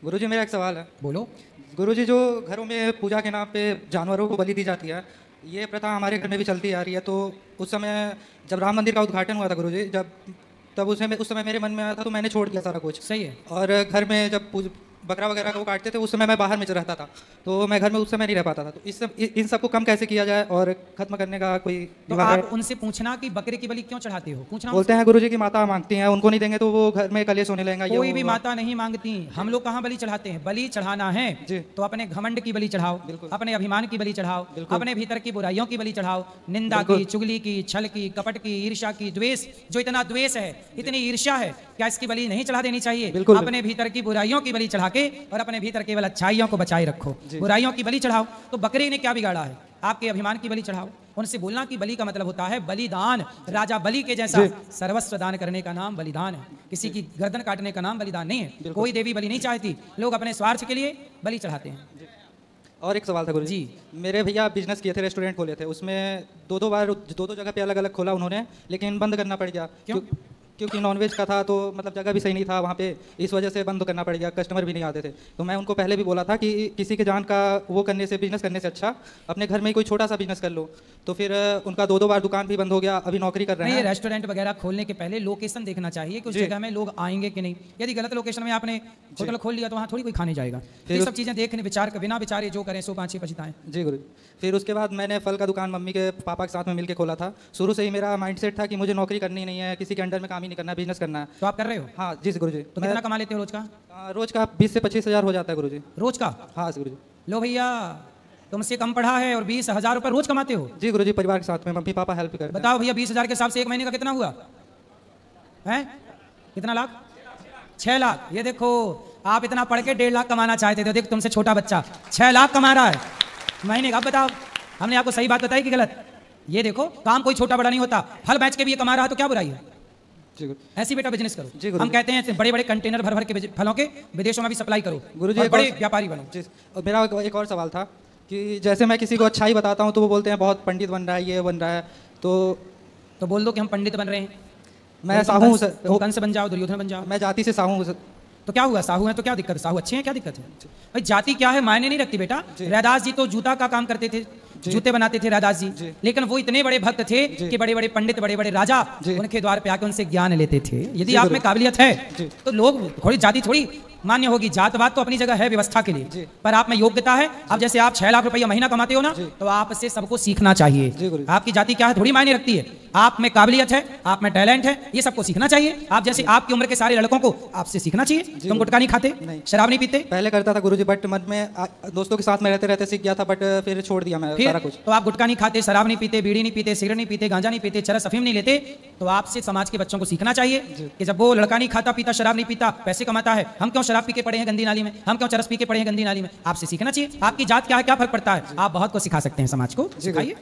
गुरुजी मेरा एक सवाल है। बोलो। गुरुजी जो घरों में पूजा के नाम पे जानवरों को बलि दी जाती है, ये प्रथा हमारे घर में भी चलती आ रही है। तो उस समय जब राम मंदिर का उद्घाटन हुआ था गुरुजी, तब उस समय मेरे मन में आया था, तो मैंने छोड़ दिया सारा कुछ। सही है। और घर में जब बकरा वगैरह को काटते थे, उस समय मैं बाहर में रहता था, तो मैं घर में उस समय नहीं रह पाता था। तो इन सबको कम कैसे किया जाए और खत्म करने का कोई तो आप उनसे पूछना कि बकरे की बलि क्यों चढ़ाते हो, पूछना। बोलते हैं गुरुजी की माता मांगती हैं, उनको नहीं देंगे तो वो घर में कलेश होने लगेगा। कोई भी माता नहीं मांगती। हम लोग कहाँ बलि चढ़ाते हैं? बलि चढ़ाना है तो अपने घमंड की बलि चढ़ाओ, अपने अभिमान की बलि चढ़ाओ, अपने भीतर की बुराइयों की बलि चढ़ाओ, निंदा की, चुगली की, छल की, कपट की, ईर्ष्या की, द्वेष। जो इतना द्वेष है, इतनी ईर्ष्या है, क्या इसकी बलि नहीं चढ़ा देनी चाहिए? अपने भीतर की बुराइयों की बलि चढ़ा के और अपने भीतर केवल अच्छाइयों को बचाए रखो। बुराइयों की बलि चढ़ाओ। तो बकरे ने क्या बिगाड़ा है? आपके अभिमान की बलि चढ़ाओ। उनसे बोलना कि बलि का मतलब होता है बलिदान। राजा बलि के जैसा सर्वस्व दान करने का नाम बलिदान है। किसी की गर्दन काटने का नाम बलिदान नहीं है। कोई देवी बलि नहीं चाहती, लोग अपने स्वार्थ के लिए बलि चढ़ाते हैं। और एक सवाल था गुरुजी। मेरे भैया बिजनेस किए थे, रेस्टोरेंट खोले थे, उसमें दो बार दो जगह पे अलग अलग खोला उन्होंने, लेकिन बंद करना पड़ गया। क्यों? क्योंकि नॉनवेज का था, तो मतलब जगह भी सही नहीं था वहाँ पे, इस वजह से बंद करना पड़ गया। कस्टमर भी नहीं आते थे। तो मैं उनको पहले भी बोला था कि किसी के जान का वो करने से, बिजनेस करने से अच्छा अपने घर में ही कोई छोटा सा बिजनेस कर लो। तो फिर उनका दो बार दुकान भी बंद हो गया। अभी नौकरी कर रहे हैं। रेस्टोरेंट वगैरह खोलने के पहले लोकेशन देखना चाहिए कि उस जगह में लोग आएंगे कि नहीं। यदि गलत लोकेशन में आपने होटल खोल लिया तो वहाँ थोड़ी कोई खाने जाएगा। ये सब चीजें देखने विचार बिना विचारे जो करें सो पाँच पछताएं। जी गुरु। फिर उसके बाद मैंने फल का दुकान मम्मी के पापा के साथ में मिलकर खोला था। शुरू से ही मेरा माइंडसेट था कि मुझे नौकरी करनी नहीं है, किसी के अंडर में काम ही नहीं करना है, बिजनेस करना है। तो आप कर रहे हो? हाँ जी गुरुजी। तो कितना कमा लेते हो रोज का? रोज का 20 से 25 हज़ार हो जाता है गुरुजी। रोज का? हाँ गुरुजी। लो भैया, तुमसे कम पढ़ा है और 20,000 रुपये रोज कमाते हो? जी गुरुजी, परिवार के साथ में मम्मी पापा हेल्प करते हैं। बताओ भैया, 20,000 के हिसाब से एक महीने का कितना हुआ है? कितना लाख? 6 लाख। ये देखो, आप इतना पढ़ के 1.5 लाख कमाना चाहते थे, देखो तुमसे छोटा बच्चा 6 लाख कमा रहा है महीने का। अब बताओ, हमने आपको सही बात बताई कि गलत? ये देखो, काम कोई छोटा बड़ा नहीं होता। फल बेच के भी ये कमा रहा है तो क्या बुराई है? ऐसी बेटा बिजनेस करो। हम कहते हैं बड़े बड़े कंटेनर भर भर के फलों के विदेशों में भी सप्लाई करो गुरुजी, बड़े व्यापारी बनो। और मेरा एक और सवाल था कि जैसे मैं किसी को अच्छाई बताता हूँ तो वो बोलते हैं बहुत पंडित बन रहा है, ये बन रहा है। तो बोल दो कि हम पंडित बन रहे हैं। मैं साहू हूँ। कंस बन जाओ, दुर्योधन बन जाओ। मैं जाति से साहू हूँ। तो क्या हुआ? साहू है तो क्या दिक्कत है? साहू अच्छे हैं, क्या दिक्कत है? भाई जाति क्या है मायने नहीं रखती बेटा। रैदास जी तो जूता का काम करते थे, जूते बनाते थे रैदास जी। लेकिन वो इतने बड़े भक्त थे कि बड़े बड़े पंडित, बड़े बड़े राजा उनके द्वार पे आकर उनसे ज्ञान लेते थे। यदि आप में काबिलियत है तो लोग थोड़ी जाति थोड़ी मान्य होगी। जातवाद तो अपनी जगह है व्यवस्था के लिए, पर आप में योग्यता है। अब जैसे आप 6 लाख रुपया महीना कमाते हो ना, तो आपसे सबको सीखना चाहिए। आपकी जाति क्या है थोड़ी मायने रखती है। आप में काबिलियत है, आप में टैलेंट है, ये सबको सीखना चाहिए। आप जैसे आपकी उम्र के सारे लड़कों को आपसे सीखना चाहिए। तुम गुटखा नहीं खाते, शराब नहीं पीते? पहले करता था गुरुजी, बट मन में दोस्तों के साथ में रहते रहते सीख गया था, बट फिर छोड़ दिया मैं सारा कुछ। तो आप गुटखा नहीं खाते, शराब नहीं पीते, बीड़ी नहीं पीते, सिगरेट नहीं पीते, गांजा नहीं पीते, चरस अफीम नहीं लेते, तो आपसे समाज के बच्चों को सीखना चाहिए कि जब वो लड़का नहीं खाता पीता, शराब नहीं पीता, पैसे कमाता है, हम क्यों शराब पी के पड़े हैं गंदी नाली में, हम क्यों चरस पी के पड़े हैं गंदी नाली में? आपसे सीखना चाहिए। आपकी जात क्या है, क्या फर्क पड़ता है? आप बहुत को सिखा सकते हैं समाज को, सिखाइए।